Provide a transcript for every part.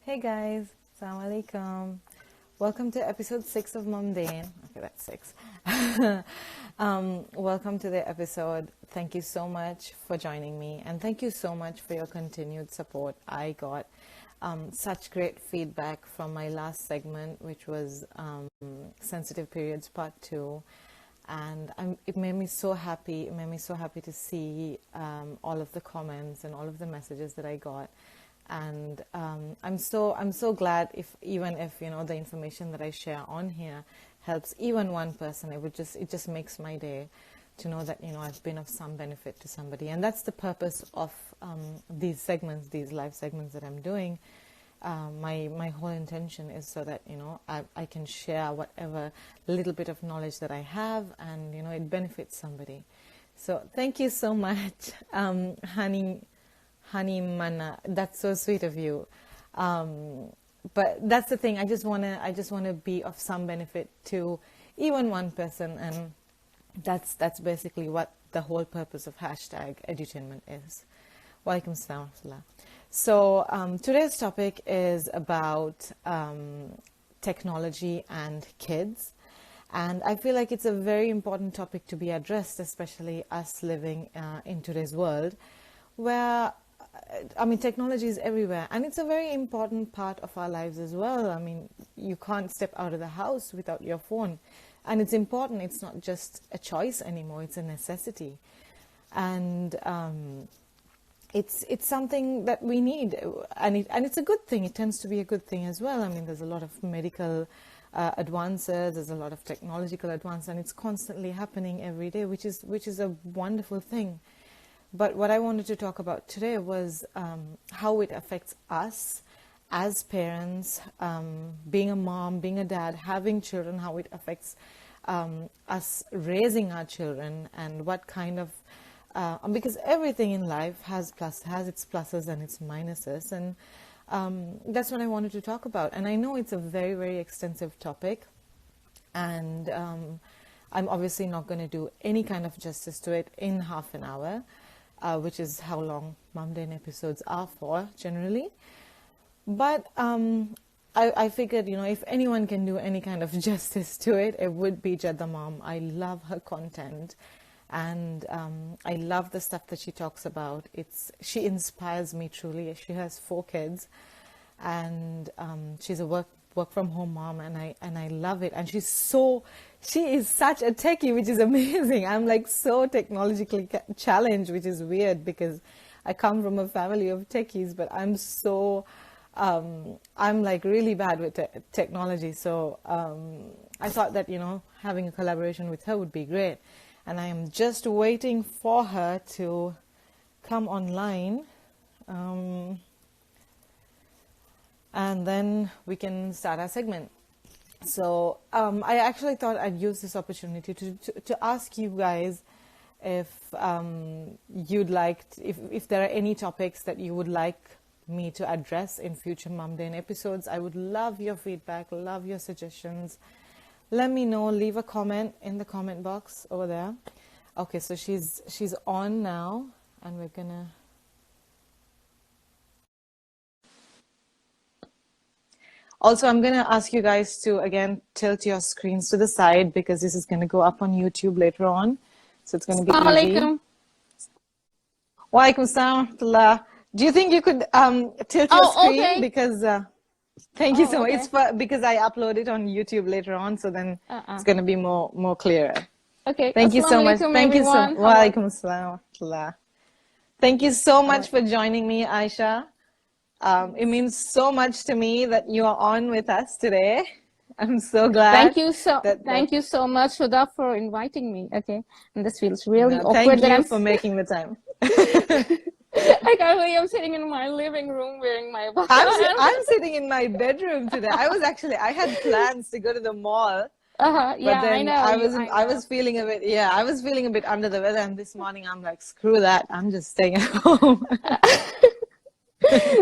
Hey guys, Assalamu alaikum. Welcome to episode 6 of Mumdane. Okay, that's 6. Welcome to the episode. Thank you so much for joining me, and thank you so much for your continued support. I got such great feedback from my last segment, which was Sensitive Periods Part 2. And it made me so happy. It made me so happy to see all of the comments and all of the messages that I got. And I'm so glad even if the information that I share on here helps even one person. It just makes my day to know that I've been of some benefit to somebody. And that's the purpose of these segments, these live segments that I'm doing. My whole intention is so that I can share whatever little bit of knowledge that I have, and it benefits somebody. So thank you so much, Honey Mana. That's so sweet of you. But that's the thing. I just wanna be of some benefit to even one person, and that's basically what the whole purpose of #edutainment is. Walaikum assalam. So today's topic is about technology and kids. And I feel like it's a very important topic to be addressed, especially us living in today's world, where, technology is everywhere. And it's a very important part of our lives as well. You can't step out of the house without your phone. And it's important. It's not just a choice anymore. It's a necessity. And it's something that we need, and it's a good thing. It tends to be a good thing as well. There's a lot of medical advances, there's a lot of technological advance, and it's constantly happening every day, which is a wonderful thing. But what I wanted to talk about today was how it affects us as parents, being a mom, being a dad, having children, how it affects us raising our children, and what kind of because everything in life has its pluses and its minuses, and that's what I wanted to talk about. And I know it's a very, very extensive topic, and I'm obviously not going to do any kind of justice to it in half an hour, which is how long Mumdane episodes are for generally. But I figured, if anyone can do any kind of justice to it, it would be Jadda Mom. I love her content. And I love the stuff that she talks about. She inspires me truly. She has 4 kids, and she's a work from home mom, and I love it. And she is such a techie, which is amazing. I'm like so technologically challenged, which is weird because I come from a family of techies, but I'm like really bad with technology. So I thought that having a collaboration with her would be great. And I am just waiting for her to come online. And then we can start our segment. So I actually thought I'd use this opportunity to ask you guys if you'd like, if there are any topics that you would like me to address in future Mumdane episodes. I would love your feedback, love your suggestions. Let me know. Leave a comment in the comment box over there. Okay, so she's on now, and we're gonna. Also, I'm gonna ask you guys to again tilt your screens to the side because this is gonna go up on YouTube later on, so it's gonna be easy. Walaikum assalam. Do you think you could tilt your screen? Okay. Because thank you so much. Okay. It's because I upload it on YouTube later on, so then it's going to be more clearer. Okay. Thank you so much. Thank you so much. Walaikum assalam. Thank you so much for joining me, Aisha. It means so much to me that you are on with us today. I'm so glad. Thank you so much, Huda, for inviting me. Okay, and this feels really awkward. Thank you for making the time. I can't believe I'm sitting in my living room wearing my. I'm sitting in my bedroom today. I had plans to go to the mall. Yeah, but then I know. I was feeling a bit under the weather, and this morning I'm like, screw that, I'm just staying at home.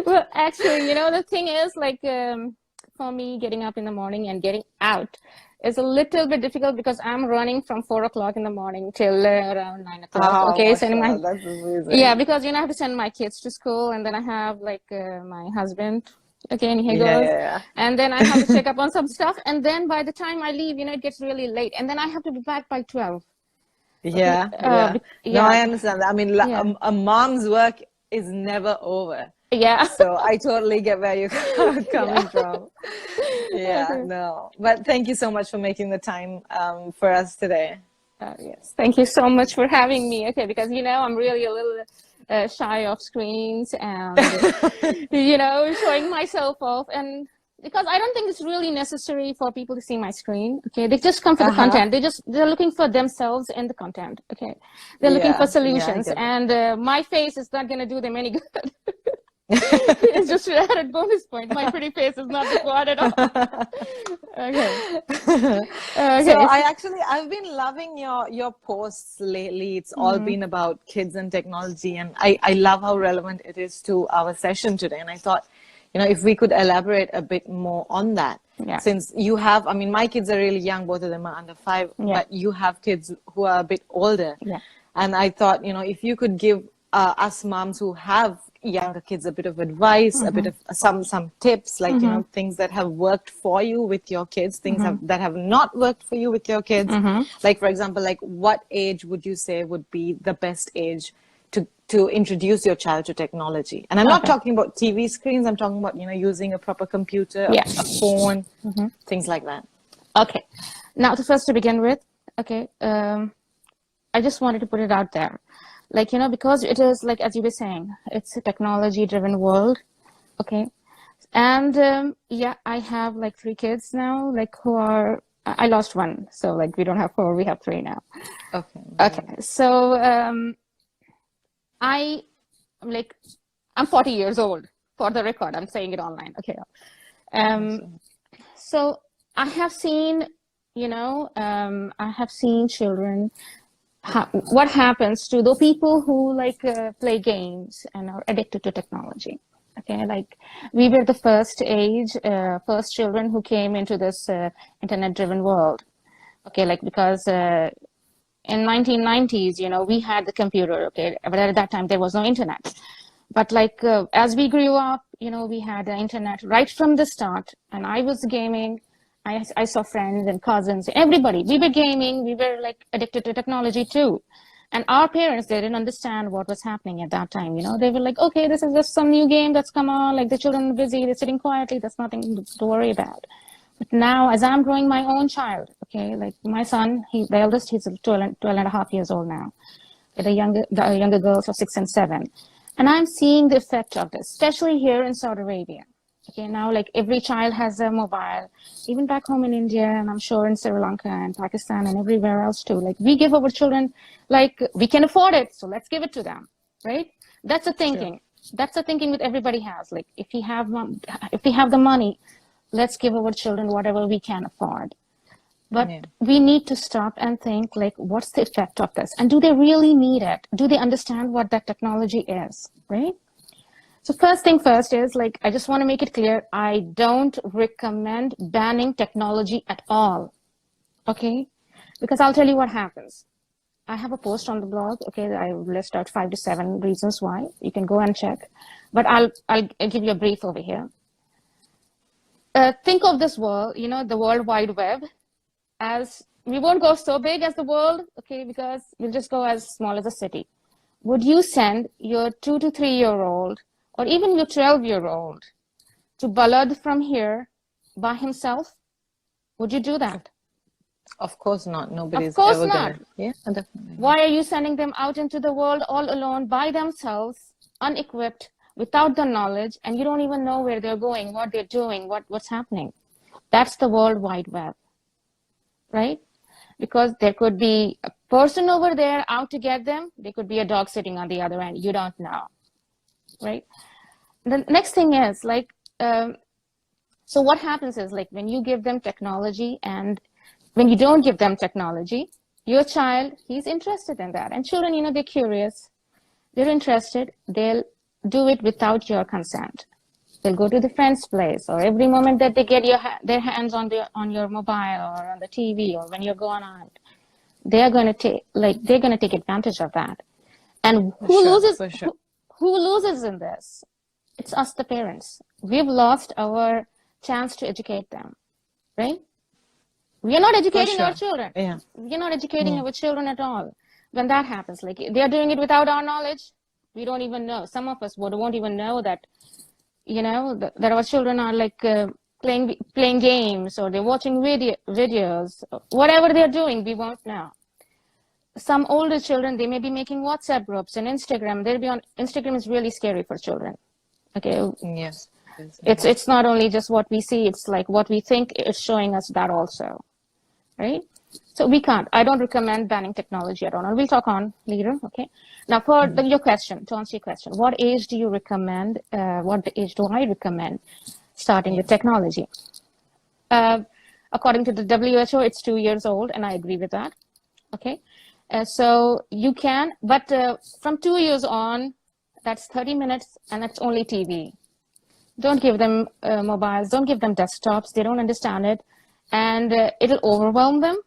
Well, actually, the thing is, like, for me, getting up in the morning and getting out is a little bit difficult because I'm running from 4 o'clock in the morning till around 9 o'clock. Okay, so that's amazing. Yeah, because I have to send my kids to school, and then I have like my husband Okay, and he goes, and then I have to check up on some stuff, and then by the time I leave, it gets really late, and then I have to be back by 12. Yeah, No, I understand that. I mean, a mom's work is never over. Yeah. So I totally get where you're coming from. Yeah, no. But thank you so much for making the time for us today. Yes, thank you so much for having me. Okay, because I'm really a little shy of screens and showing myself off, and because I don't think it's really necessary for people to see my screen. Okay, they just come for the content. They're looking for themselves in the content. Okay, they're looking for solutions, and my face is not going to do them any good. It's just an added bonus point. My pretty face is not required at all. Okay. So I've been loving your posts lately. It's all been about kids and technology, and I love how relevant it is to our session today. And I thought, if we could elaborate a bit more on that. Yeah. Since you have, I mean, my kids are really young, both of them are under 5, but you have kids who are a bit older. Yeah. And I thought, if you could give us moms who have younger kids a bit of advice, a bit of some tips, like things that have worked for you with your kids, things that have not worked for you with your kids. Like, for example, like what age would you say would be the best age to introduce your child to technology? And I'm not talking about TV screens. I'm talking about using a proper computer, a phone, things like that. Okay. Now, first to begin with, I just wanted to put it out there. Like, because it is, like, as you were saying, it's a technology-driven world, okay? And, I have, like, 3 kids now, like, who are, I lost 1, so, like, we don't have 4, we have 3 now. Okay, so, I'm 40 years old, for the record, I'm saying it online, okay? So, I have seen, children. What happens to the people who play games and are addicted to technology? Okay, like we were the first children who came into this internet-driven world. Okay, like because in 1990s, we had the computer. Okay, but at that time there was no internet. But as we grew up, we had the internet right from the start, and I was gaming. I saw friends and cousins, everybody. We were gaming. We were addicted to technology too. And our parents, they didn't understand what was happening at that time. They were like, okay, this is just some new game that's come on. Like the children are busy. They're sitting quietly. That's nothing to worry about. But now, as I'm growing my own child, okay, like my son, the eldest, he's 12 and a half years old now. The younger girls are 6 and 7. And I'm seeing the effect of this, especially here in Saudi Arabia. Okay, now every child has a mobile, even back home in India, and I'm sure in Sri Lanka and Pakistan and everywhere else too. We give our children, we can afford it, so let's give it to them, right? That's the thinking. Sure. That's the thinking that everybody has. If we have the money, let's give our children whatever we can afford. But we need to stop and think, what's the effect of this? And do they really need it? Do they understand what that technology is, right? So first thing first is, I just want to make it clear, I don't recommend banning technology at all, okay? Because I'll tell you what happens. I have a post on the blog, okay? I list out 5 to 7 reasons why. You can go and check. But I'll give you a brief over here. Think of this world, the World Wide Web, as we won't go so big as the world, okay? Because we'll just go as small as a city. Would you send your 2 to 3-year-old or even your 12-year-old to Balad from here by himself? Would you do that? Of course not. Nobody's ever gonna. Yeah, definitely. Why are you sending them out into the world all alone by themselves, unequipped, without the knowledge, and you don't even know where they're going, what they're doing, what's happening? That's the World Wide Web, right? Because there could be a person over there out to get them. There could be a dog sitting on the other end. You don't know. Right. The next thing is so what happens is when you give them technology and when you don't give them technology, your child, he's interested in that. And children, they're curious. They're interested. They'll do it without your consent. They'll go to the friend's place, or every moment that they get their hands on your mobile or on the TV, or when you're going out, they're going to take advantage of that. And who loses? Who loses in this? It's us, the parents. we've lost our chance to educate them, right? We are not educating our children. Yeah. We are not educating our children at all. When that happens, like they are doing it without our knowledge, we don't even know. Some of us won't even know that, that our children are like playing games, or they're watching videos, whatever they're doing, we won't know. Some older children, they may be making WhatsApp groups and Instagram. They'll be on Instagram. Is really scary for children. Okay. Yes. It's not only just what we see. It's like what we think is showing us that also, right? So we can't. I don't recommend banning technology at all. And we'll talk on later. Okay. Now for your question, to answer your question, what age do you recommend? What age do I recommend starting with technology? According to the WHO, it's 2 years old, and I agree with that. Okay. So you can, but from 2 years on, that's 30 minutes, and that's only TV. Don't give them mobiles. Don't give them desktops. They don't understand it, and it'll overwhelm them.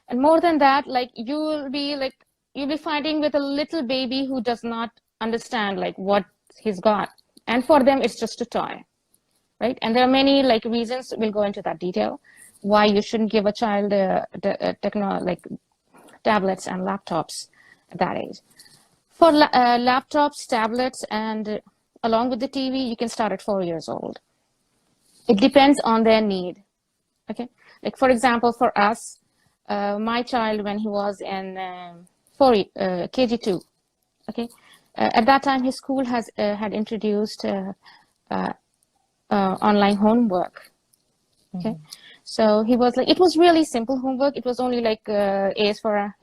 And more than that, like you'll be fighting with a little baby who does not understand like what he's got, and for them it's just a toy, right? And there are many like reasons. We'll go into that detail why you shouldn't give a child tablets and laptops at that age. For laptops, tablets, and along with the TV, you can start at 4 years old. It depends on their need. Okay, like for example, for us, my child, when he was in KG2, okay, at that time his school had introduced online homework. Okay, so he was like, it was really simple homework. It was only like A's for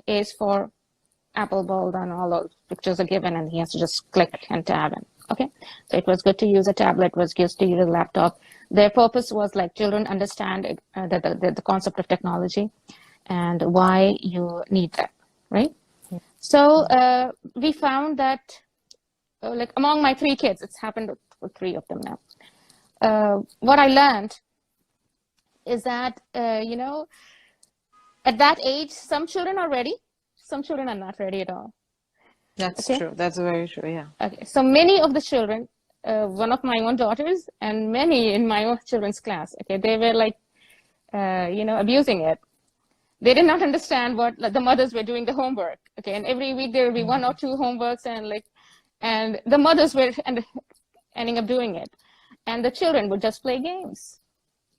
apple, ball, and all those pictures are given, and he has to just click and tab in. Okay, so it was good to use a tablet, was good to use a laptop. Their purpose was like children understand the concept of technology and why you need that, right? So we found that like among my 3 kids, it's happened with 3 of them now. What I learned is that, at that age, some children are ready, some children are not ready at all. That's true. That's very true, yeah. Okay, so many of the children, one of my own daughters and many in my own children's class, okay, they were like, abusing it. They did not understand what the mothers were doing the homework, okay, and every week there will be 1 or 2 homeworks, and the mothers were ending up doing it, and the children would just play games,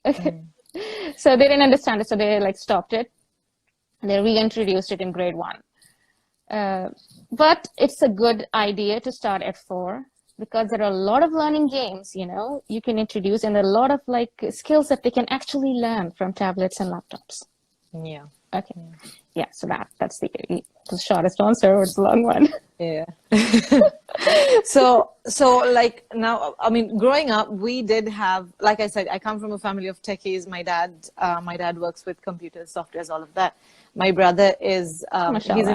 okay. So they didn't understand it, so they like stopped it. They reintroduced it in grade 1. But it's a good idea to start at 4 because there are a lot of learning games, you can introduce, and there are a lot of like skills that they can actually learn from tablets and laptops. Yeah. Okay. Yeah. So that's the shortest answer, or it's a long one. Yeah. So like now, I mean, growing up, we did have, like I said, I come from a family of techies. My dad works with computers, softwares, all of that. My brother is,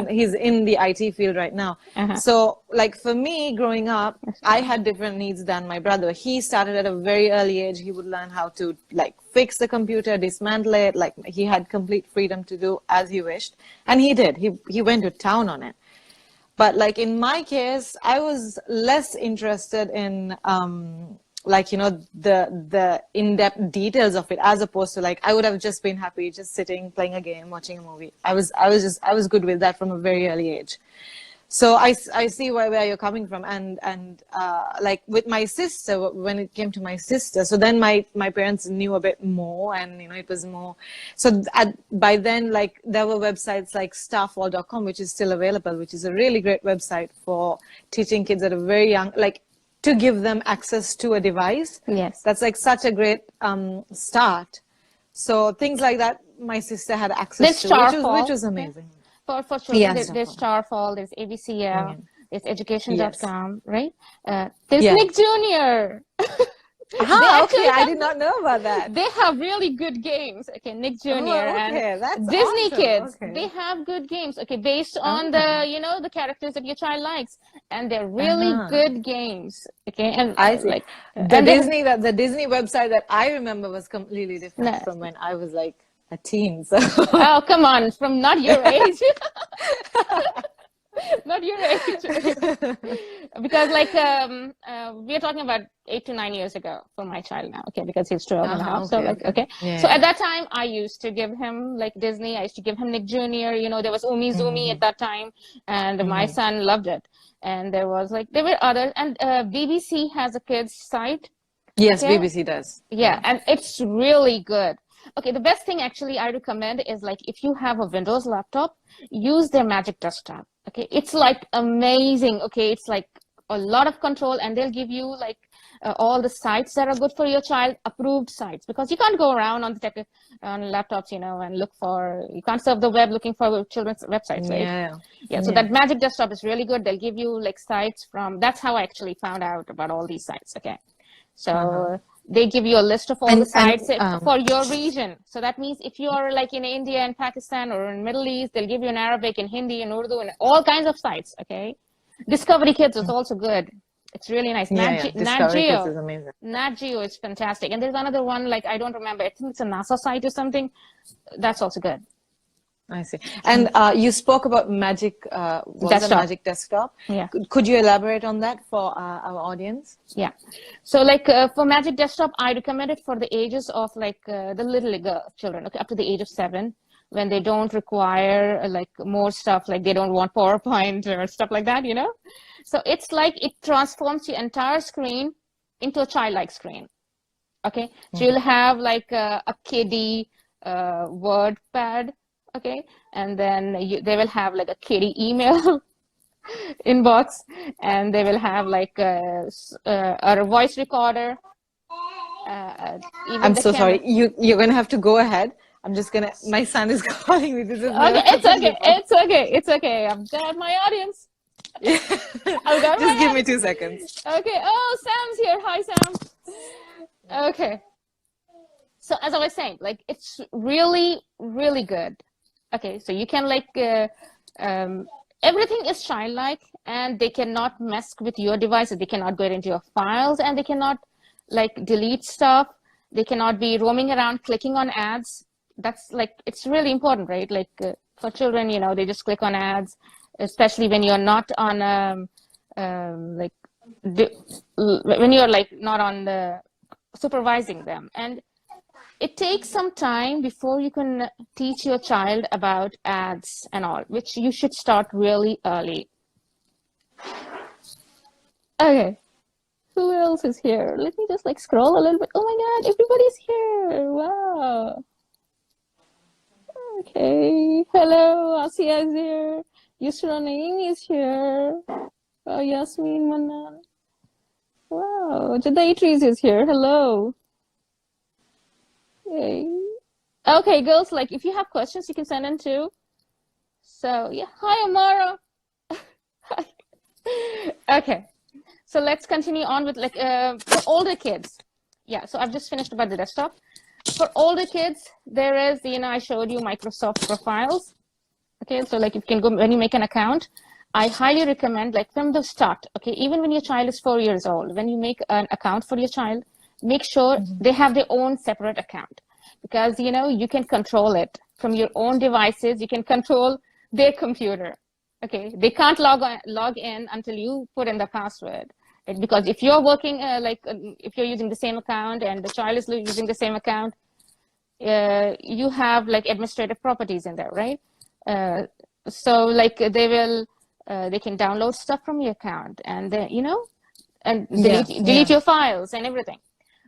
he's in the IT field right now. So like for me growing up, I had different needs than my brother. He started at a very early age. He would learn how to like fix the computer, dismantle it. Like he had complete freedom to do as he wished. And he did, he went to town on it. But like in my case, I was less interested in, the in-depth details of it, as opposed to like, I would have just been happy just sitting, playing a game, watching a movie. I was good with that from a very early age. So I see where you're coming from. And like with my sister, when it came to my sister, so then my parents knew a bit more, and, it was more. So by then, like there were websites like starfall.com, which is still available, which is a really great website for teaching kids at a very young, like to give them access to a device. Yes. That's like such a great start. So things like that, my sister had access to, which was amazing. For children, there's Starfall, there's ABCL, there's education.com, right? There's Nick Jr. Okay, I did not know about that. They have really good games, okay, Nick Jr. and that's Disney awesome. Kids. Okay. They have good games, okay, based on the, the characters that your child likes, and they're really good games, okay. And I see. Like the Disney website that I remember was completely different from when I was like a teen. So. Oh, come on, from not your age. Not your age. Because like we are talking about 8 to 9 years ago for my child now, okay, because he's 12 and a half. So Okay, like, okay. okay. Yeah, So yeah. at that time, I used to give him like Disney. I used to give him Nick Jr. You know, there was Umi Zoomy at that time, and my son loved it. And there were others, and BBC has a kids site. Yes, Okay. BBC does. Yeah, and it's really good. Okay, the best thing actually I recommend is like if you have a Windows laptop, use their Magic Desktop. Okay, it's like amazing. Okay, it's like a lot of control, and they'll give you like all the sites that are good for your child, approved sites, because you can't go around on the on laptops, you know, and look for, you can't surf the web looking for children's websites, right? Yeah. Yeah, so that Magic Desktop is really good. They'll give you like sites from, that's how I actually found out about all these sites. Okay. So they give you a list of all the sites for your region. So that means if you are like in India and Pakistan or in Middle East, they'll give you in Arabic and Hindi and Urdu and all kinds of sites. Okay. Discovery Kids is also good. It's really nice. Discovery Kids is amazing. Nat Geo is fantastic. And there's another one, like, I don't remember. I think it's a NASA site or something. That's also good. I see. And you spoke about Magic Magic Desktop. Yeah. Could you elaborate on that for our audience? Yeah. So like for Magic Desktop, I recommend it for the ages of like the little children, okay, up to the age of 7, when they don't require like more stuff, like they don't want PowerPoint or stuff like that, you know? So it's like it transforms the entire screen into a childlike screen. Okay. So you'll have like a kiddie word pad. Okay, and then they will have like a kiddie email inbox, and they will have like a voice recorder. I'm so sorry. You're gonna have to go ahead. I'm just gonna. My son is calling me. This is okay. It's okay. It's okay. It's okay. I've got my audience. Just give me 2 seconds. Okay. Oh, Sam's here. Hi, Sam. Okay. So as I was saying, like it's really, really good. Okay, so you can like, everything is childlike, and they cannot mess with your devices. They cannot go into your files, and they cannot like delete stuff. They cannot be roaming around clicking on ads. That's like, it's really important, right? Like for children, you know, they just click on ads, especially when you're not on, when you're like not on the supervising them. And it takes some time before you can teach your child about ads and all, which you should start really early. Okay, who else is here? Let me just like scroll a little bit. Oh my God, everybody's here. Wow. Okay, hello, Asia is here. Yusra Naeem is here. Oh, Yasmin Manan. Wow, Jadaitris is here. Hello. Okay, girls, like if you have questions, you can send them too. So yeah, hi Amara. Hi. Okay, so let's continue on with like for older kids. Yeah, so I've just finished about the desktop. For older kids, there is, you know, I showed you Microsoft profiles. Okay, so like you can go when you make an account. I highly recommend like from the start. Okay, even when your child is 4 years old, when you make an account for your child, make sure they have their own separate account, because you know you can control it from your own devices. You can control their computer. Okay, they can't log in until you put in the password. Right? Because if you're working if you're using the same account and the child is using the same account, you have like administrative properties in there, right? So like they can download stuff from your account, and then you know, and delete your files and everything.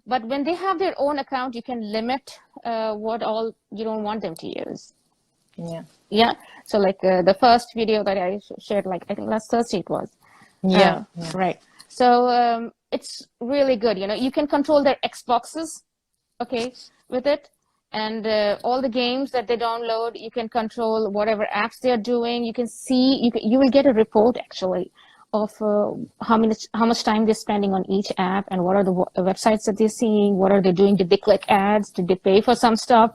But when they have their own account, you can limit what all you don't want them to use. Yeah. So like the first video that I shared, like I think last Thursday it was. Right. So it's really good. You know, you can control their Xboxes, okay, with it, and all the games that they download. You can control whatever apps they're doing. You can see. You will get a report actually of how much time they're spending on each app, and what are the websites that they're seeing, what are they doing, did they click ads, did they pay for some stuff.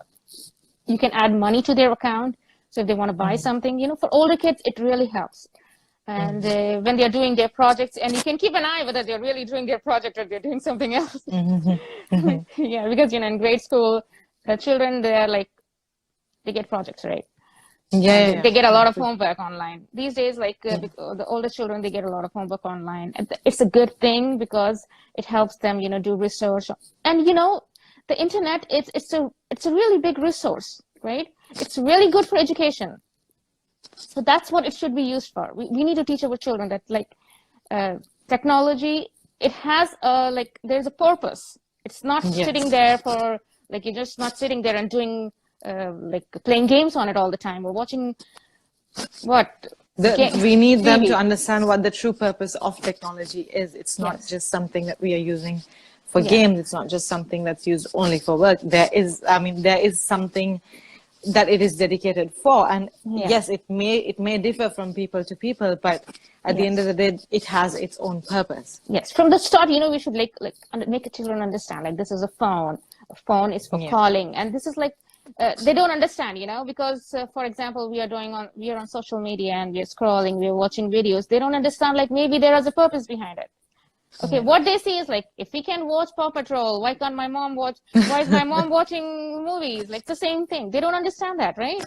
You can add money to their account, so if they want to buy something, you know, for older kids it really helps. And when they're doing their projects, and you can keep an eye whether they're really doing their project or they're doing something else. Yeah, because you know, in grade school children, they're like, they get projects, right? And they get a lot of True. homework online these days. Like the older children, they get a lot of homework online, and it's a good thing because it helps them, do research. And the internet, it's a really big resource, right? It's really good for education. So that's what it should be used for. We need to teach our children that technology, it has there's a purpose. It's not sitting there for you're just not sitting there and doing playing games on it all the time or watching we need them to understand what the true purpose of technology is. It's not just something that we are using for games. It's not just something that's used only for work. There is something that it is dedicated for, and yes, it may differ from people to people, but at the end of the day, it has its own purpose. Yes, from the start, we should make the children understand this is a phone. A phone is for calling, and this is they don't understand, because for example, we are on social media and we are scrolling, we are watching videos. They don't understand maybe there is a purpose behind it. Okay, what they see is if we can watch Paw Patrol, why can't my mom watch? Why is my mom watching movies? The same thing. They don't understand that, right?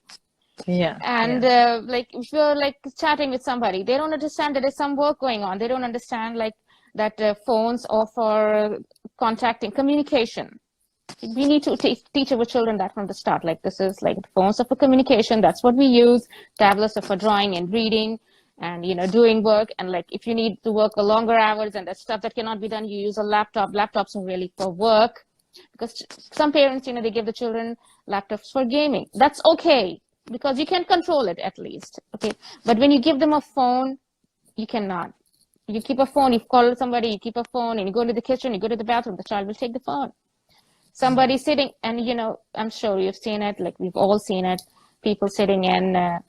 Yeah. And if you're chatting with somebody, they don't understand that there's some work going on. They don't understand that phones offer contacting, communication. We need to teach our children that from the start. This is phones are for communication. That's what we use. Tablets are for drawing and reading and doing work. And if you need to work a longer hours and that stuff that cannot be done, you use a laptop. Laptops are really for work, because some parents, they give the children laptops for gaming. That's okay, because you can control it at least. Okay, but when you give them a phone, you cannot. You keep a phone. You call somebody. You keep a phone, and you go to the kitchen. You go to the bathroom. The child will take the phone. Somebody sitting, and I'm sure you've seen it, we've all seen it, people sitting in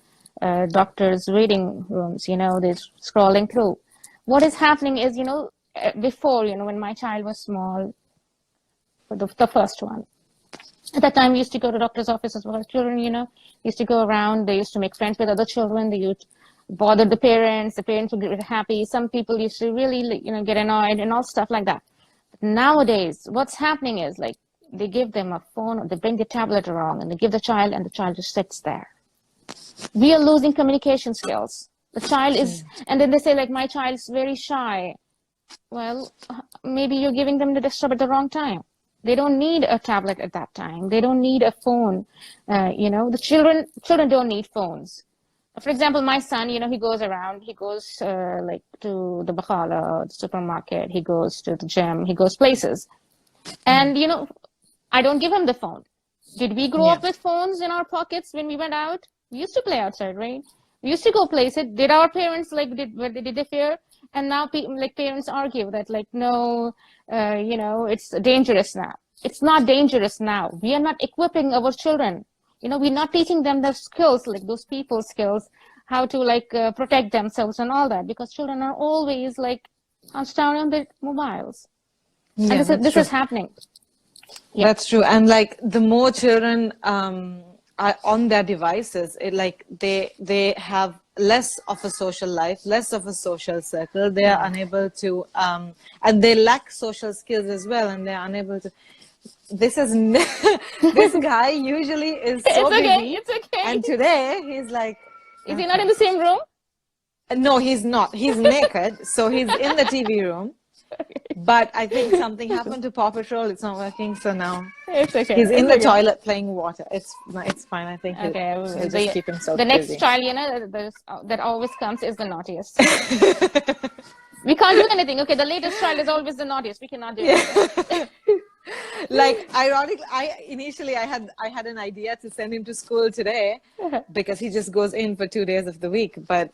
doctors' reading rooms, they're scrolling through. What is happening is, before, when my child was small, the first one, at that time we used to go to doctor's offices with our children, used to go around, they used to make friends with other children, they used to bother the parents would get happy, some people used to really, get annoyed and all stuff like that. But nowadays, what's happening is, they give them a phone, or they bring the tablet around, and they give the child, and the child just sits there. We are losing communication skills. The child is, and then they say, my child's very shy. Well, maybe you're giving them the desktop at the wrong time. They don't need a tablet at that time. They don't need a phone. The children don't need phones. For example, my son, he goes around, he goes to the bakhala, the supermarket, he goes to the gym, he goes places. And, I don't give him the phone. Did we grow up with phones in our pockets when we went out? We used to play outside, right? We used to go places. Did our parents did they fear? And now parents argue that no, it's dangerous now. It's not dangerous now. We are not equipping our children. We're not teaching them the skills, those people skills, how to protect themselves and all that, because children are always hunched down on their mobiles. Yeah, and this is happening. Yeah. That's true. And the more children are on their devices, they have less of a social life, less of a social circle. They are unable to, and they lack social skills as well, and they're unable to. This is this guy usually is so busy. It's okay. And today he's is he not in the same room? No, he's not. He's naked, so he's in the TV room. But I think something happened to Paw Patrol. It's not working, so now it's okay. He's in the toilet playing water. It's fine. I think he'll just keep himself the busy. next child, that always comes is the naughtiest. We can't do anything. Okay, the latest child is always the naughtiest. We cannot do anything. Ironically, I had an idea to send him to school today because he just goes in for 2 days of the week, but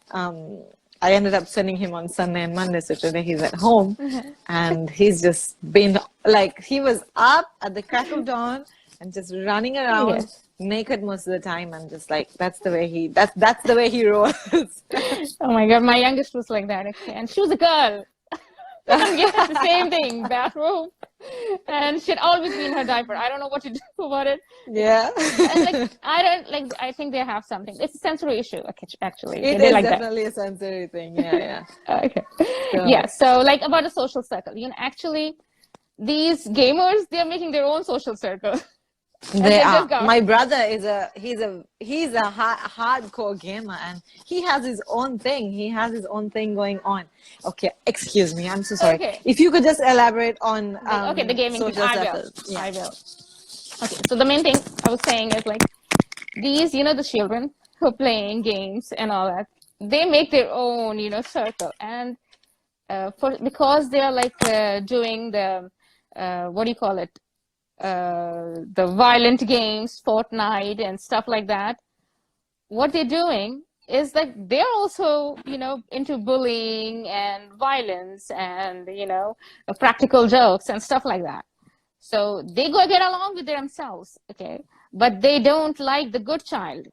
I ended up sending him on Sunday and Monday, so today he's at home, and he's just been he was up at the crack of dawn and just running around naked most of the time, and just that's the way he rolls. Oh my God, my youngest was like that, and she was a girl. Yeah, the same thing, bathroom, and she'd always be in her diaper. I don't know what to do about it. Yeah. And I think they have something. It's a sensory issue, actually. It is definitely a sensory thing. Yeah. Okay. So. Yeah. So about the social circle, actually, these gamers, they're making their own social circle. They Just are. go. My brother is he's a hardcore gamer, and he has his own thing. He has his own thing going on. Okay, excuse me. I'm so sorry. Okay. If you could just elaborate on Okay, the gaming thing. social I will. circles. Yeah. I will. Okay, so the main thing I was saying is like these, the children who are playing games and all that, they make their own, circle. And because they are like doing the, what do you call it? The violent games, Fortnite and stuff like that, what they're doing is that they're also, into bullying and violence and, practical jokes and stuff like that. So they go get along with themselves, okay? But they don't like the good child.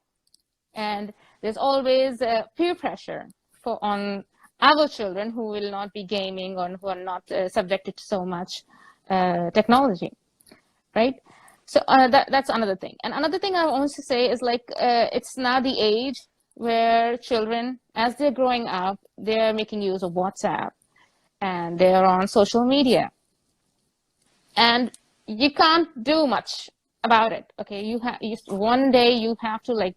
And there's always peer pressure on our children who will not be gaming or who are not subjected to so much technology, right? So that's another thing. And another thing I want to say is like it's now the age where children, as they're growing up, they're making use of WhatsApp and they're on social media. And you can't do much about it, okay? One day you have to like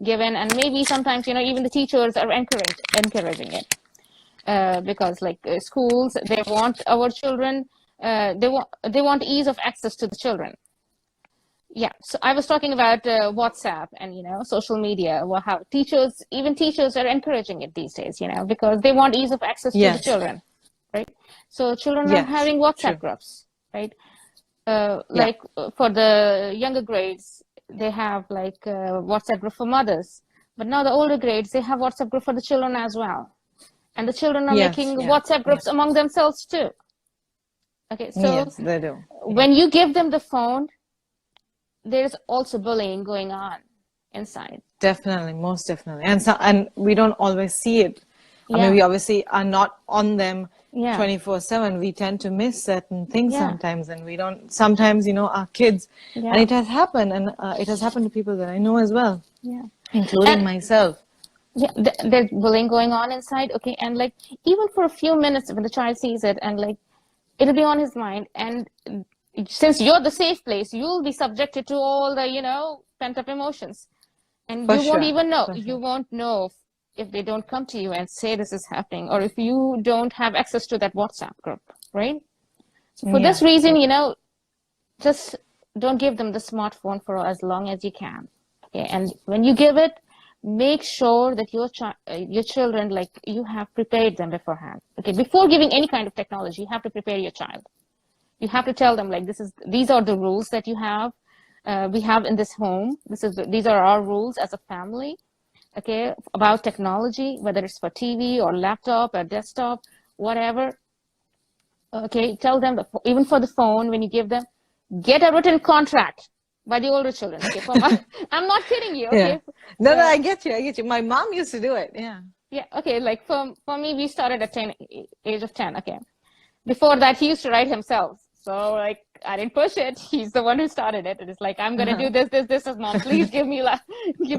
give in, and maybe sometimes, even the teachers are encouraging it. Because like schools, they want our children, they want ease of access to the children. Yeah, so I was talking about WhatsApp and social media. Well, how even teachers are encouraging it these days, because they want ease of access to the children, right? So children are having WhatsApp groups, right? Like for the younger grades, they have like WhatsApp group for mothers, but now the older grades, they have WhatsApp group for the children as well, and the children are making WhatsApp groups among themselves too. Okay, so yes, they do. When you give them the phone, there's also bullying going on inside. Definitely, most definitely, and we don't always see it. I mean, we obviously are not on them 24/7. We tend to miss certain things sometimes, and we don't. Sometimes, our kids, and it has happened, and it has happened to people that I know as well, including myself. Yeah, there's bullying going on inside. Okay, and like even for a few minutes when the child sees it, and like it'll be on his mind, and since you're the safe place, you'll be subjected to all the pent up emotions, and you won't even know. You won't know if they don't come to you and say this is happening, or if you don't have access to that WhatsApp group, right? So for this reason, just don't give them the smartphone for as long as you can. Okay, and when you give it, make sure that your children, like you have prepared them beforehand. Okay, before giving any kind of technology, you have to prepare your child. You have to tell them like these are the rules that you have. We have in this home. These are our rules as a family. Okay, about technology, whether it's for TV or laptop or desktop, whatever. Okay, tell them that even for the phone, when you give them, get a written contract by the older children. Okay, I'm not kidding you. Okay. No, I get you. My mom used to do it. Yeah. Yeah. Okay. Like for me, we started at age of 10. Okay. Before that, he used to write himself. So like I didn't push it. He's the one who started it. And it's like, I'm gonna do this. Mom, please give me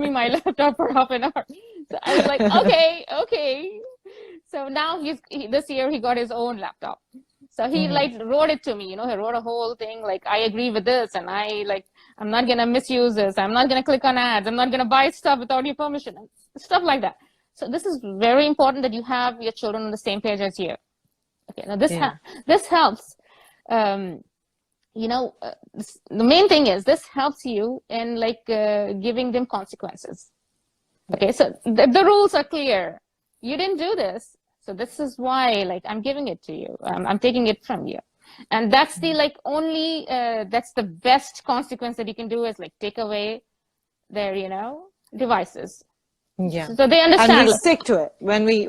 my laptop for half an hour. So I was like, okay. So now this year he got his own laptop. So he like wrote it to me. He wrote a whole thing like, I agree with this, and I'm not gonna misuse this. I'm not gonna click on ads. I'm not gonna buy stuff without your permission. Stuff like that. So this is very important that you have your children on the same page as you. Okay. Now this helps. The main thing is this helps you in like giving them consequences. Okay, so the rules are clear. You didn't do this, so this is why like I'm giving it to you. I'm taking it from you, and that's the like only that's the best consequence that you can do is like take away their devices. Yeah. So they understand. And we stick to it we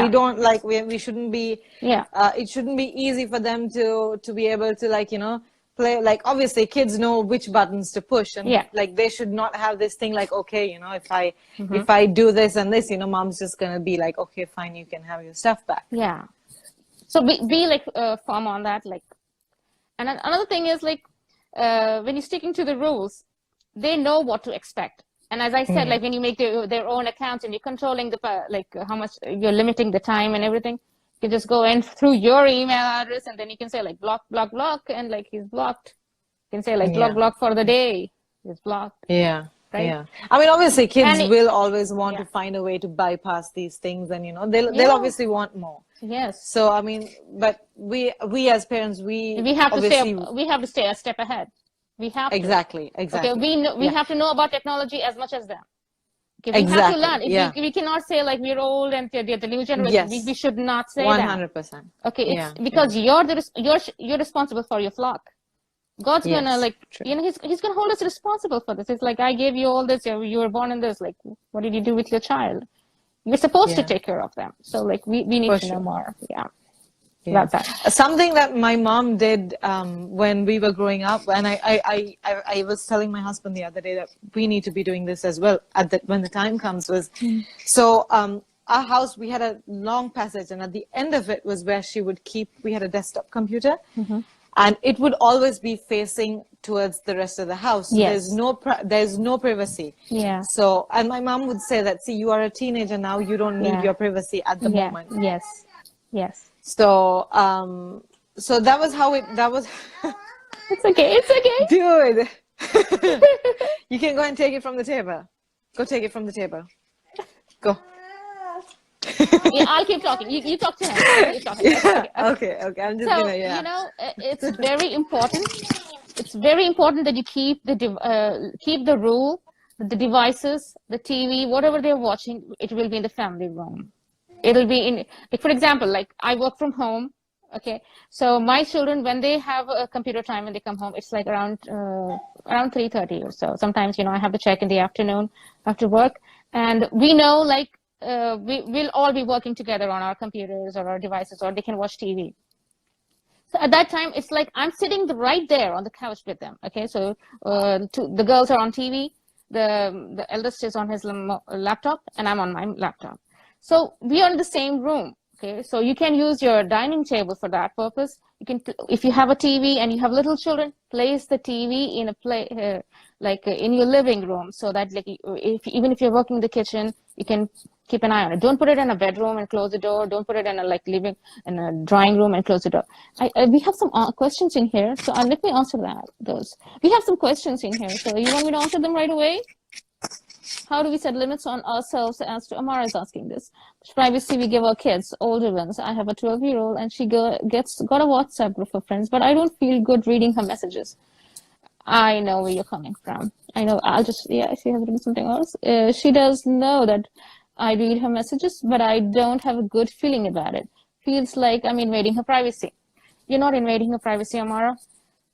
don't like we shouldn't be. Yeah. It shouldn't be easy for them to be able to like play. Like obviously kids know which buttons to push, and like they should not have this thing like okay if I do this and this mom's just gonna be like okay fine you can have your stuff back. Yeah. So be like firm on that like. And another thing is like when you're sticking to the rules, they know what to expect. And as I said, like when you make their own accounts and you're controlling how much you're limiting the time and everything, you can just go in through your email address and then you can say like block, and like he's blocked. can say like Yeah. block for the day. It's blocked, Yeah. right? Yeah. I mean, obviously, kids And will always want yeah, to find a way to bypass these things, and they'll yeah, obviously want more. yes. So I mean, but we as parents, we We have to stay. obviously We have to stay a step ahead. We have to. exactly, Okay, exactly. we Yeah, have to know about technology as much as them. Okay, we have to exactly. learn. If Yeah. we cannot say like we're old and they're the new generation, we Yes. should not say that. 100%. Okay, it's Yeah. Yeah. because you're responsible for your flock. God's gonna Yes. like True. he's gonna hold us responsible for this. It's like I gave you all this. You were born in this. Like, what did you do with your child? You're supposed to Yeah. take care of them. So like we need For to know sure. more. Yeah, Yeah. about that. Something that my mom did when we were growing up, and I was telling my husband the other day that we need to be doing this as well when the time comes, was so our house, we had a long passage, and at the end of it was where we had a desktop computer, and it would always be facing towards the rest of the house. So Yes. there's no privacy. Yeah. So, and my mom would say that, see, you are a teenager now, you don't need Yeah. your privacy at the Yeah. moment. Yes. Yes. So, so that was how that was, It's okay. It's okay. dude, you can go and take it from the table. Go take it from the table. Go. Yeah, I'll keep talking. You talk to him. I'll keep talking. Yeah. Okay. I'm just So, gonna, yeah. it's very important. It's very important that you keep the rule that the devices, the TV, whatever they're watching, it will be in the family room. It'll be in, like, for example, like I work from home. Okay, so my children, when they have a computer time when they come home, it's like around 3:30 or so. Sometimes, I have to check in the afternoon after work, and we know like we'll all be working together on our computers or our devices, or they can watch TV. So at that time, it's like I'm sitting right there on the couch with them. Okay, so the girls are on TV, the eldest is on his laptop, and I'm on my laptop. So we are in the same room. Okay, so you can use your dining table for that purpose. You can, if you have a TV and you have little children, place the TV in in your living room, so that like even if you're working in the kitchen, you can keep an eye on it. Don't put it in a bedroom and close the door. Don't put it in a drawing room and close the door. We have some questions in here, so let me answer those. We have some questions in here, so you want me to answer them right away? How do we set limits on ourselves? As to Amara is asking this. Privacy we give our kids, older ones. I have a 12-year-old and she got a WhatsApp group of friends, but I don't feel good reading her messages. I know where you're coming from. I know. She has written something else. She does know that I read her messages, but I don't have a good feeling about it. Feels like I'm invading her privacy. You're not invading her privacy, Amara.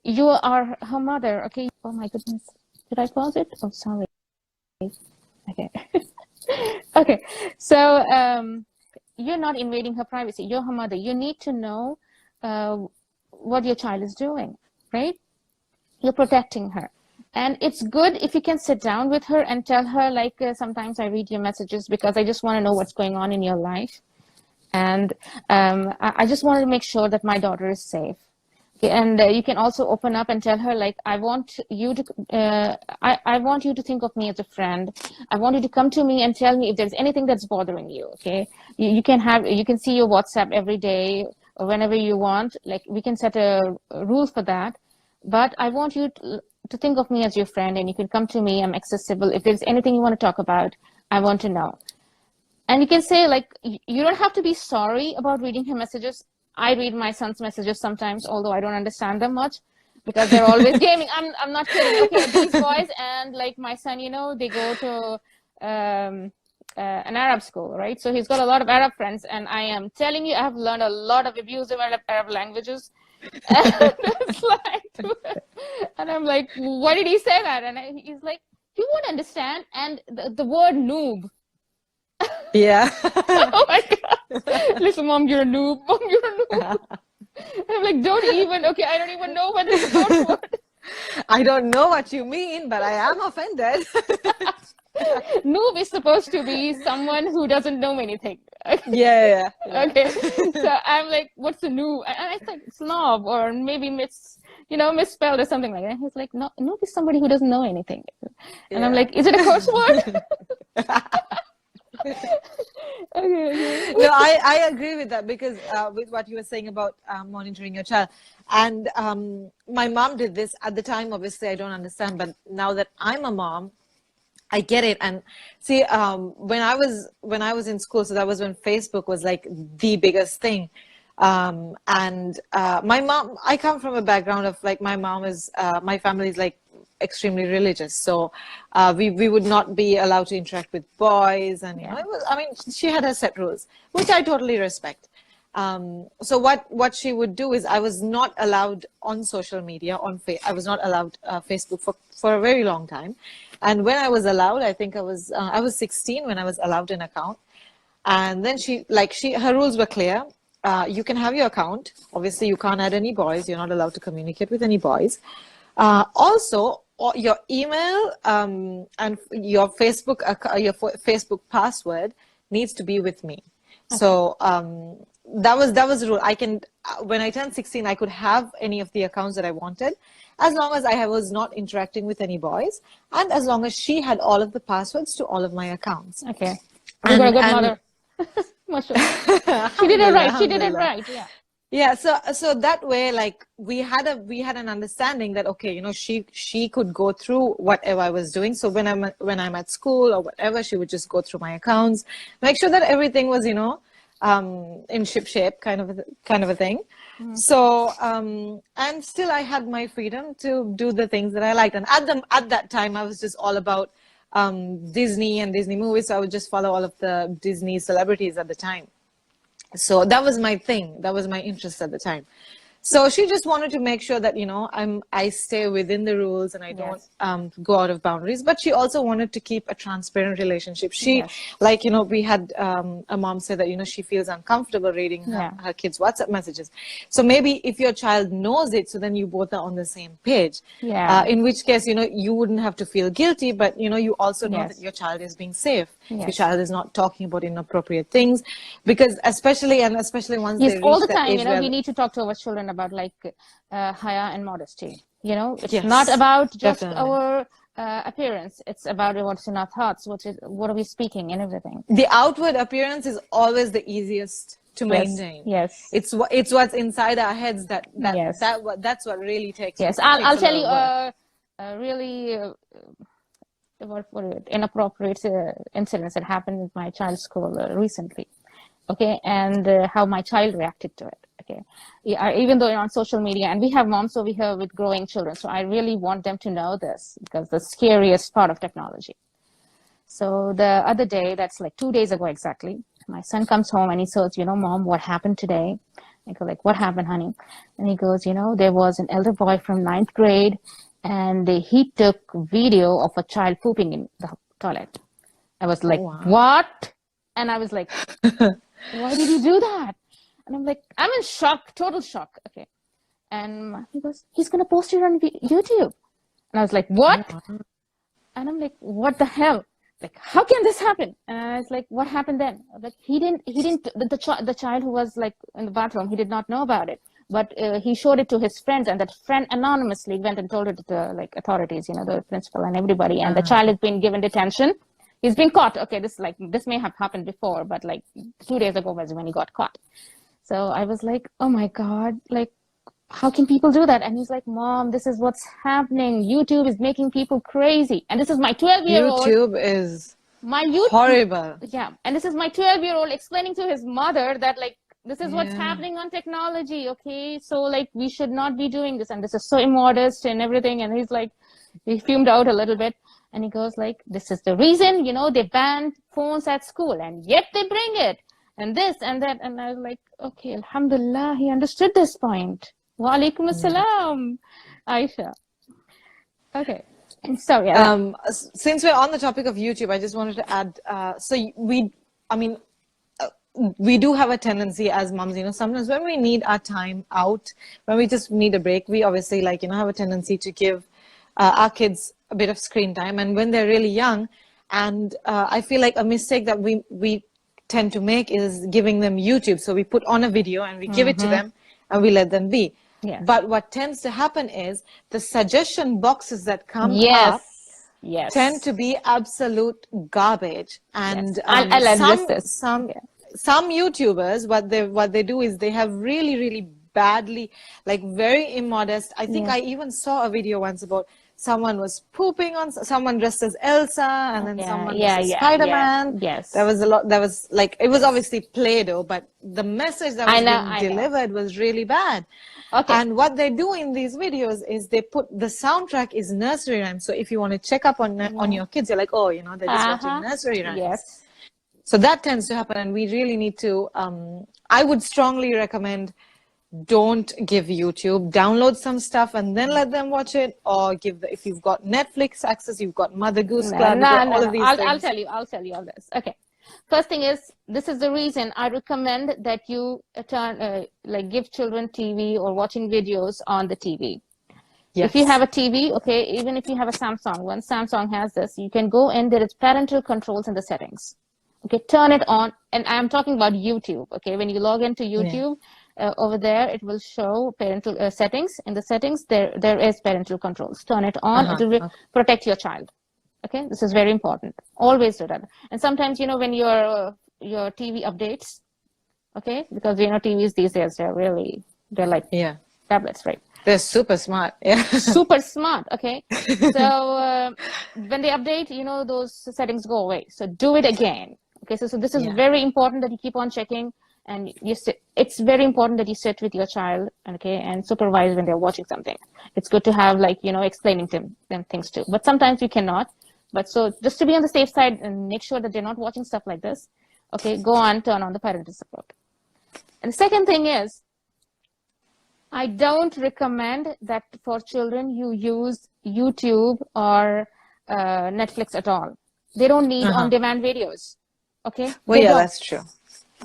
You are her mother, okay? Oh my goodness. Did I pause it? Oh, sorry. Okay. Okay. So you're not invading her privacy. You're her mother. You need to know what your child is doing, right? You're protecting her. And it's good if you can sit down with her and tell her, like, sometimes I read your messages because I just want to know what's going on in your life. And I just wanted to make sure that my daughter is safe. And you can also open up and tell her, like, I want you to think of me as a friend. I want you to come to me and tell me if there's anything that's bothering you. Okay, you can see your WhatsApp every day or whenever you want. Like, we can set a rule for that. But I want you to think of me as your friend, and you can come to me. I'm accessible. If there's anything you want to talk about, I want to know. And you can say, like, you don't have to be sorry about reading her messages. I read my son's messages sometimes, although I don't understand them much because they're always gaming. I'm not kidding. Okay, these boys and like my son, they go to an Arab school, right? So he's got a lot of Arab friends, and I am telling you, I have learned a lot of abusive Arab languages. And it's like, and I'm like, why did he say that? And he's like, you won't understand. And the word noob. Yeah. Oh my God. Listen, Mom, you're a noob. Mom, you're a noob. And I'm like, okay, I don't even know what this word. I don't know what you mean, but I am offended. Noob is supposed to be someone who doesn't know anything. Yeah. Okay. So I'm like, what's a noob? And I think snob or maybe misspelled or something like that. He's like, no, noob is somebody who doesn't know anything. And I'm like, is it a curse word? Okay. No, I agree with that because with what you were saying about monitoring your child. And my mom did this at the time. Obviously, I don't understand, but now that I'm a mom, I get it. And see, when I was in school, so that was when Facebook was like the biggest thing. And my mom, I come from a background of like my mom is, my family is like extremely religious, so we would not be allowed to interact with boys, and you know, Yeah. it was, I mean, she had her set rules, which I totally respect. So what she would do is I was not allowed on social media I was not allowed Facebook for a very long time. And when I was allowed, I think I was 16 when I was allowed an account. And then her rules were clear. You can have your account. Obviously, you can't add any boys. You're not allowed to communicate with any boys. Also, your email and your Facebook password needs to be with me. Okay. So that was the rule. I can when I turned 16, I could have any of the accounts that I wanted, as long as I was not interacting with any boys, and as long as she had all of the passwords to all of my accounts. Okay. You got a good mother. She did it right. She did it Alhamdulillah. right. Yeah. Yeah, so that way, like we had an understanding that okay, you know, she could go through whatever I was doing. So when I'm at school or whatever, she would just go through my accounts, make sure that everything was, you know, in ship shape, kind of a thing. Mm-hmm. So and still I had my freedom to do the things that I liked. And at that time, I was just all about Disney and Disney movies. So I would just follow all of the Disney celebrities at the time. So that was my thing. That was my interest at the time. So she just wanted to make sure that, you know, I stay within the rules and I don't go out of boundaries. But she also wanted to keep a transparent relationship. She, like, you know, we had a mom say that, you know, she feels uncomfortable reading her kids' WhatsApp messages. So maybe if your child knows it, so then you both are on the same page. Yeah. In which case, you know, you wouldn't have to feel guilty, but, you know, you also know that your child is being safe. Yes. Your child is not talking about inappropriate things, because especially once they reach all the that time, age, you know, we need to talk to our children about like haya and modesty. You know, it's not about just our appearance. It's about what's in our thoughts. What are we speaking and everything. The outward appearance is always the easiest to maintain. Yes. It's what's inside our heads that's what really takes. Yes, I'll tell you a really inappropriate incidents that happened in my child's school recently. Okay, and how my child reacted to it. Okay, even though you're on social media, and we have moms over here with growing children, so I really want them to know this, because the scariest part of technology. So the other day, that's like 2 days ago exactly, my son comes home and he says, you know, Mom, what happened today? I go like, what happened, honey? And he goes, you know, there was an elder boy from 9th grade, and he took video of a child pooping in the toilet. I was like, what? And I was like, why did you do that? And I'm like, I'm in shock, total shock. Okay. And he goes, he's going to post it on YouTube. And I was like, what? And I'm like, what the hell? Like, how can this happen? And I was like, what happened then? Like, the child who was like in the bathroom, he did not know about it. But he showed it to his friends, and that friend anonymously went and told it to the like authorities, you know, the principal and everybody. And the child has been given detention. He's been caught. Okay, this may have happened before, but like 2 days ago was when he got caught. So I was like, oh my God, like, how can people do that? And he's like, Mom, this is what's happening. YouTube is making people crazy. And this is my 12-year-old. YouTube is horrible. Yeah. And this is my 12-year-old explaining to his mother that like, this is what's happening on technology. Okay. So like, we should not be doing this. And this is so immodest and everything. And he's like, he fumed out a little bit. And he goes like, this is the reason, you know, they banned phones at school, and yet they bring it, and this and that. And I was like, okay, alhamdulillah, he understood this point. Wa alaikum assalam, Aisha. Okay. So, yeah. Since we're on the topic of YouTube, I just wanted to add, we do have a tendency as moms, you know, sometimes when we need our time out, when we just need a break, we obviously like, you know, have a tendency to give our kids a bit of screen time, and when they're really young. And I feel like a mistake that we tend to make is giving them YouTube. So we put on a video and we give it to them and we let them be. Yes. But what tends to happen is the suggestion boxes that come up Yes. tend to be absolute garbage. And Yes. I'll address this. some YouTubers, what they do is they have really badly, like very immodest. I think I even saw a video once about someone was pooping on someone dressed as Elsa, and then someone dressed as Spider-Man. Yes. There was a lot. There was like, it was obviously Play-Doh, but the message that was being delivered was really bad. Okay. And what they do in these videos is they put the soundtrack is nursery rhymes. So if you want to check up on your kids, you're like, oh, you know, they're just watching nursery rhymes. Yes. So that tends to happen, and we really need to. I would strongly recommend, don't give YouTube. Download some stuff and then let them watch it, or if you've got Netflix access, you've got Mother Goose Club, all of these things. I'll tell you all this. Okay. First thing is, this is the reason I recommend that you give children TV or watching videos on the TV. Yes. If you have a TV, okay, even if you have a Samsung one, Samsung has this, you can go in, there is parental controls in the settings. Okay, turn it on, and I'm talking about YouTube, okay? When you log into YouTube, over there, it will show parental settings. In the settings, there is parental controls. Turn it on, it will protect your child. Okay, this is very important. Always do that. And sometimes, you know, when your TV updates, okay, because, you know, TVs these days, they're like tablets, right? They're super smart. Yeah. Super smart. Okay. So when they update, you know, those settings go away. So do it again. Okay. So this is very important that you keep on checking, and it's very important that you sit with your child, okay, and supervise when they're watching something. It's good to have, like, you know, explaining them things too. But sometimes you cannot. But so just to be on the safe side and make sure that they're not watching stuff like this, okay, go on, turn on the parental support. And the second thing is, I don't recommend that for children you use YouTube or Netflix at all. They don't need on-demand videos. Okay. Well, that's true.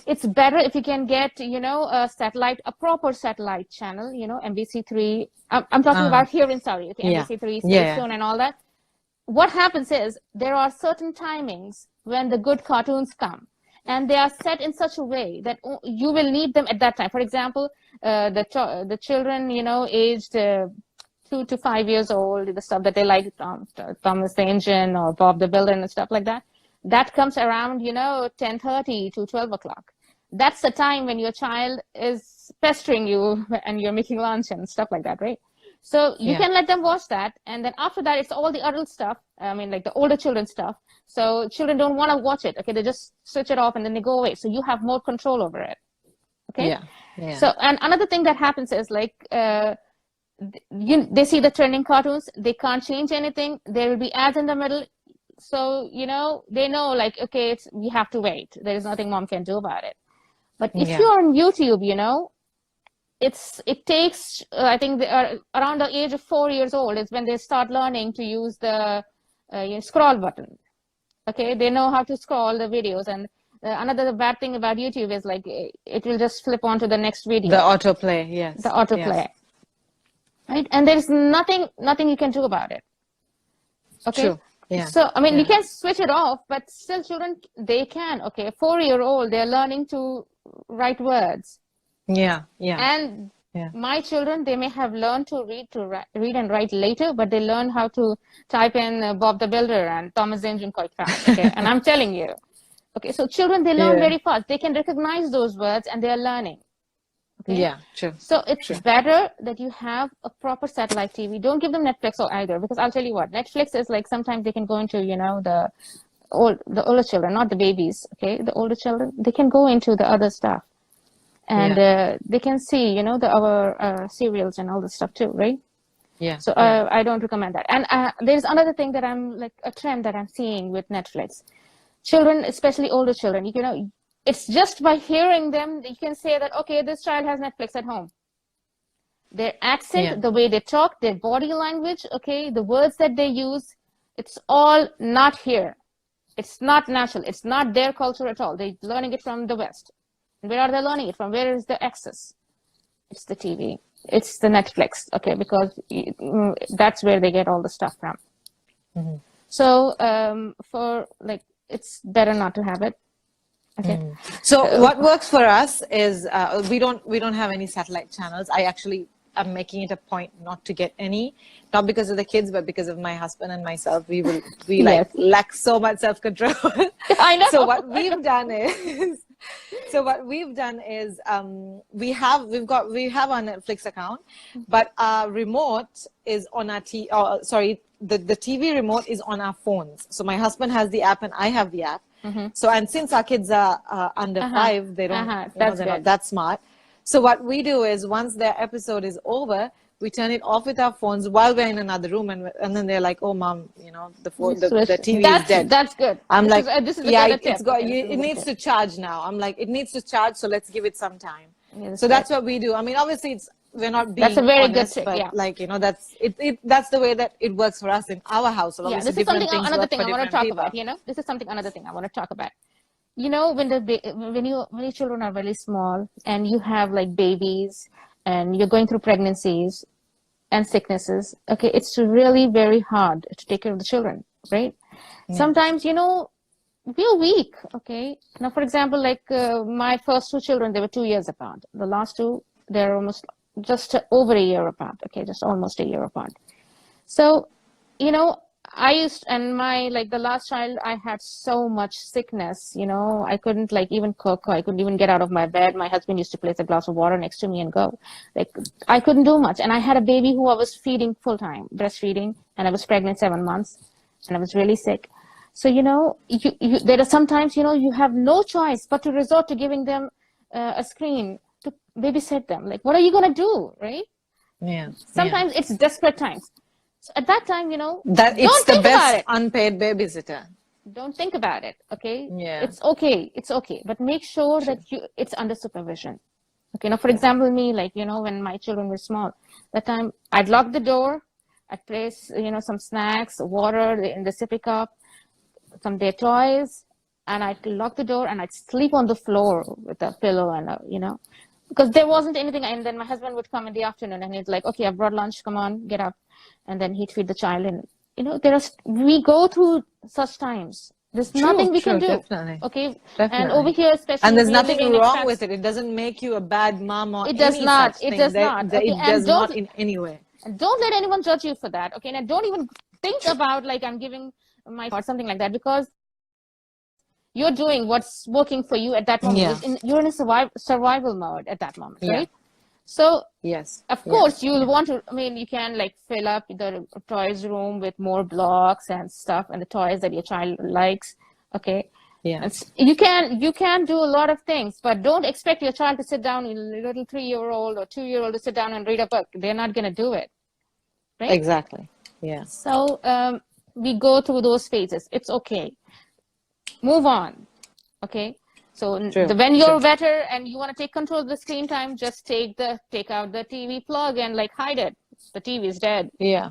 It's better if you can get, you know, a proper satellite channel, you know, MBC3. I'm talking about here in Saudi, okay, MBC3, Stone, and all that. What happens is there are certain timings when the good cartoons come, and they are set in such a way that you will need them at that time. For example, the children, you know, aged 2 to 5 years old, the stuff that they like, Thomas the Engine or Bob the Builder and stuff like that, that comes around, you know, 10:30 to 12 o'clock. That's the time when your child is pestering you and you're making lunch and stuff like that, right? So you can let them watch that, and then after that, it's all the adult stuff. I mean, like the older children stuff. So children don't want to watch it. Okay, they just switch it off and then they go away. So you have more control over it. Okay. Yeah. So, and another thing that happens is, like, they see the trending cartoons. They can't change anything. There will be ads in the middle. So, you know, they know, like, okay, we have to wait. There is nothing mom can do about it. But if you're on YouTube, you know, it takes, I think, around the age of 4 years old is when they start learning to use the scroll button. Okay, they know how to scroll the videos. And another bad thing about YouTube is, like, it will just flip on to the next video. The autoplay, yes. The autoplay. Yes. Right? And there's nothing you can do about it. Okay. True. Yeah. So, I mean, you can switch it off, but still children, they can. Okay, 4-year-old, they're learning to write words. Yeah. And my children, they may have learned to read and write later, but they learn how to type in Bob the Builder and Thomas the Engine quite fast. Okay, and I'm telling you. Okay, so children, they learn very fast. They can recognize those words and they are learning. Okay? Yeah, true. So it's better that you have a proper satellite TV. Don't give them Netflix or either, because I'll tell you what, Netflix is like, sometimes they can go into, you know, the older children, not the babies. Okay, the older children, they can go into the other stuff. And they can see, you know, our serials and all this stuff too, right? Yeah. So I don't recommend that. And there's another thing that a trend that I'm seeing with Netflix. Children, especially older children, you know, it's just by hearing them, you can say that, okay, this child has Netflix at home. Their accent, the way they talk, their body language, okay, the words that they use, it's all not here. It's not natural. It's not their culture at all. They're learning it from the West. Where are they learning it from? Where is the access? It's the TV. It's the Netflix, okay, because that's where they get all the stuff from. Mm-hmm. So for, like, it's better not to have it. Okay. So what works for us is we don't have any satellite channels. I actually am making it a point not to get any, not because of the kids, but because of my husband and myself. We Yes. lack so much self-control. I know. So what we've done is, we have our Netflix account, but our remote is on our the TV remote is on our phones. So my husband has the app and I have the app. So, and since our kids are under 5, they don't, they're not that smart. So what we do is, once their episode is over, we turn it off with our phones while we're in another room, and then they're like, "Oh, mom, the TV is dead." That's good. I'm this is it needs to charge now. I'm like, it needs to charge, so let's give it some time. So that's what we do. I mean, obviously, we're not being that's a very honest, good trick, but that's the way that it works for us in our household. Yeah, this is something another thing I want to talk about. This is something another thing I want to talk about. When your children are really small and you have like babies and you're going through pregnancies and sicknesses, okay, it's really very hard to take care of the children, right? Sometimes we're weak, okay. Now, for example, like my first 2 children, they were 2 years apart. The last 2, they're almost just over a year apart, okay, just almost a year apart. So, the last child, I had so much sickness, I couldn't like even cook. I couldn't even get out of my bed. My husband used to place a glass of water next to me and go. Like, I couldn't do much. And I had a baby who I was feeding full time, breastfeeding, and I was pregnant 7 months, and I was really sick. So, there are sometimes, you have no choice but to resort to giving them a screen to babysit them. Like, what are you going to do, right? Yeah. Sometimes it's desperate times. So at that time, that it's the best unpaid babysitter. Don't think about it, okay? Yeah. It's okay. But make sure that it's under supervision. Okay, now for example, me, like, when my children were small, that time I'd lock the door, I'd place, some snacks, water in the sippy cup, some their toys, and I'd lock the door and I'd sleep on the floor with a pillow and, because there wasn't anything. And then my husband would come in the afternoon and he'd like, okay, I've brought lunch, come on, get up. And then he'd feed the child. And, we go through such times. There's nothing we can do. Definitely. Okay. Definitely. And over here, especially. And there's nothing wrong with it. It doesn't make you a bad mom or it does not. It does not. Okay? It does not in any way. And don't let anyone judge you for that. Okay. And don't even think about like I'm giving my or something like that, because you're doing what's working for you at that moment. Yeah. You're in a survival mode at that moment, right? So, yes, of course, you'll want to, you can like fill up the toys room with more blocks and stuff and the toys that your child likes, okay? Yeah. And you can do a lot of things, but don't expect your child to sit down, a little 3-year-old or 2-year-old to sit down and read a book. They're not going to do it, right? Exactly, yeah. So, we go through those phases. It's okay. Move on, okay? So when you're better and you want to take control of the screen time, just take out the TV plug and like hide it. The TV is dead. Yeah.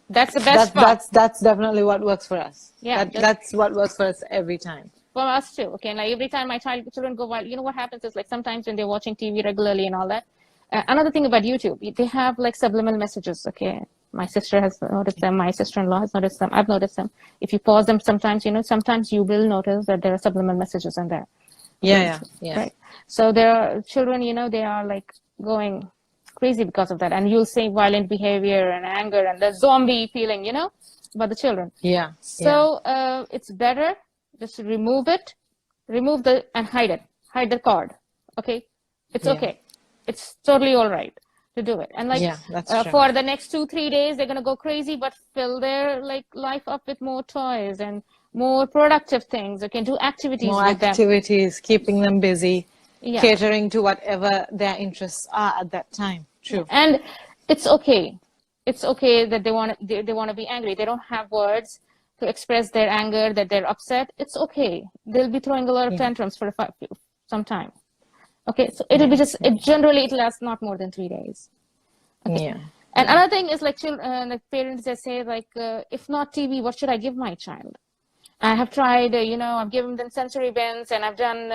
That's the best part. That's definitely what works for us. Yeah. That's what works for us every time. For us too. Okay. And like every time my children go wild, what happens is like sometimes when they're watching TV regularly and all that. Another thing about YouTube, they have like subliminal messages. Okay. My sister has noticed them. My sister-in-law has noticed them. I've noticed them. If you pause them sometimes, sometimes you will notice that there are subliminal messages in there. Yeah. Right. So there are children, they are like going crazy because of that. And you'll see violent behavior and anger and the zombie feeling, about the children. Yeah. So it's better just to remove it, and hide it. Hide the cord. Okay. It's okay. It's totally all right to do it. And like for the next 2-3 days, they're going to go crazy, but fill their like life up with more toys and more productive things. Okay, do activities with them. Keeping them busy, catering to whatever their interests are at that time. True. And it's okay. It's okay that they want to be angry. They don't have words to express their anger, that they're upset. It's okay. They'll be throwing a lot of tantrums for some time. Okay, so it'll be generally it lasts not more than 3 days. Okay. Yeah. And another thing is like parents that say like, if not TV, what should I give my child? I have tried, I've given them sensory bins and I've done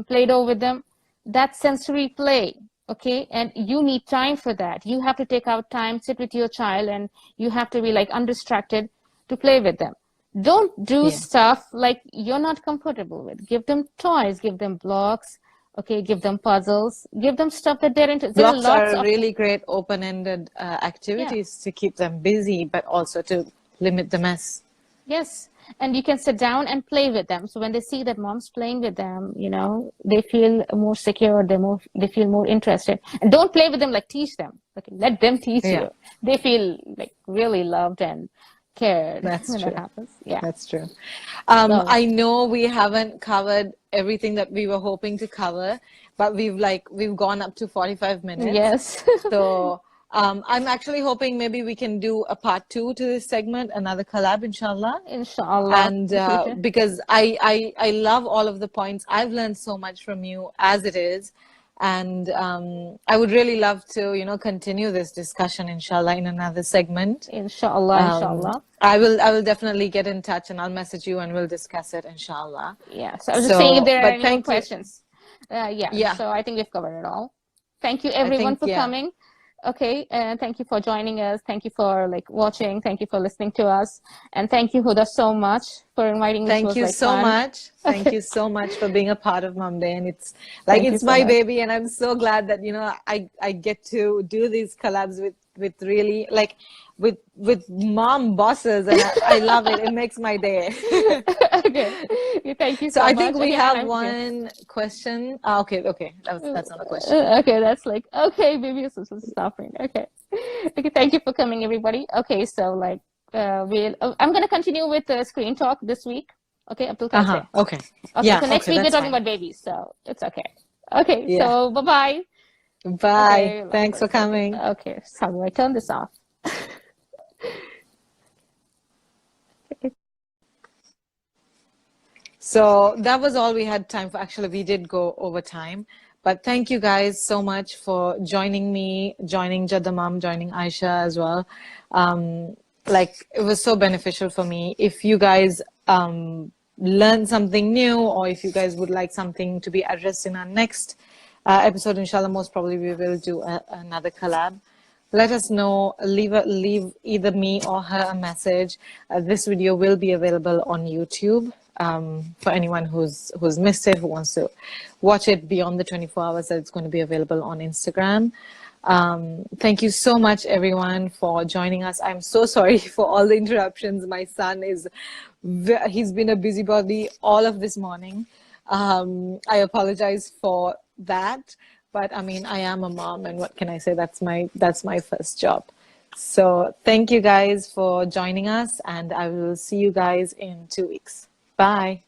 Play-Doh with them. That's sensory play, okay? And you need time for that. You have to take out time, sit with your child, and you have to be like undistracted to play with them. Don't do stuff like you're not comfortable with. Give them toys, give them blocks, Okay, give them puzzles, give them stuff that they're into. There are Blocks lots are of, really great open-ended yeah. activities to keep them busy, but also to limit the mess. Yes, and you can sit down and play with them. So when they see that mom's playing with them, you know, they feel more secure, they feel more interested. And don't play with them, like teach them. Okay, let them teach Yeah, you. They feel like really loved and cared that's when that true. happens. Yeah. That's true. So I know we haven't covered everything that we were hoping to cover, but we've gone up to 45 minutes. yes, So I'm actually hoping maybe we can do a part 2 to this segment, another collab, inshallah. inshallah, And in the future. because I love all of the points. I've learned so much from you as it is. And I would really love to, continue this discussion, inshallah, in another segment. Inshallah, inshallah. I will definitely get in touch and I'll message you and we'll discuss it, inshallah. Yeah. So I was just saying if So, there are but any more thank you. questions. Yeah. Yeah, So I think we've covered it all. Thank you I everyone think, for yeah. coming. Okay, and thank you for joining us. Thank you for like watching. Thank you for listening to us. And thank you, Huda, so much for inviting me. It Thank was you like so fun. much. Thank Okay. you so much for being a part of Mumdane. It's like Thank you it's so my much. baby, and I'm so glad that I get to do these collabs with really like with mom bosses, and I love it. It makes my day. Okay. Thank you So so I think much. we Okay, and have I'm okay. one question. Okay. That's not a question. Okay, that's like okay, baby, this is stopping. Okay. Okay, thank you for coming, everybody. Okay, so like I'm gonna continue with the screen talk this week. Okay, up till Thursday. Okay. Okay, Yeah. so next Okay. week we're That's talking fine. about babies, so it's okay. Okay, Yeah. so bye bye. Bye. Okay, Thanks for coming. okay, so how do I turn this off? So that was all we had time for. Actually, we did go over time. But thank you guys so much for joining me, joining Jadamam, joining Aisha as well. Like it was so beneficial for me. If you guys learned something new, or if you guys would like something to be addressed in our next episode, inshallah, most probably we will do another collab. Let us know. Leave either me or her a message. This video will be available on YouTube for anyone who's missed it, who wants to watch it beyond the 24 hours that it's going to be available on Instagram. Thank you so much, everyone, for joining us. I'm so sorry for all the interruptions. My son he's been a busybody all of this morning. I apologize for that. But I mean, I am a mom, and what can I say? That's my first job. So thank you guys for joining us, and I will see you guys in 2 weeks. Bye.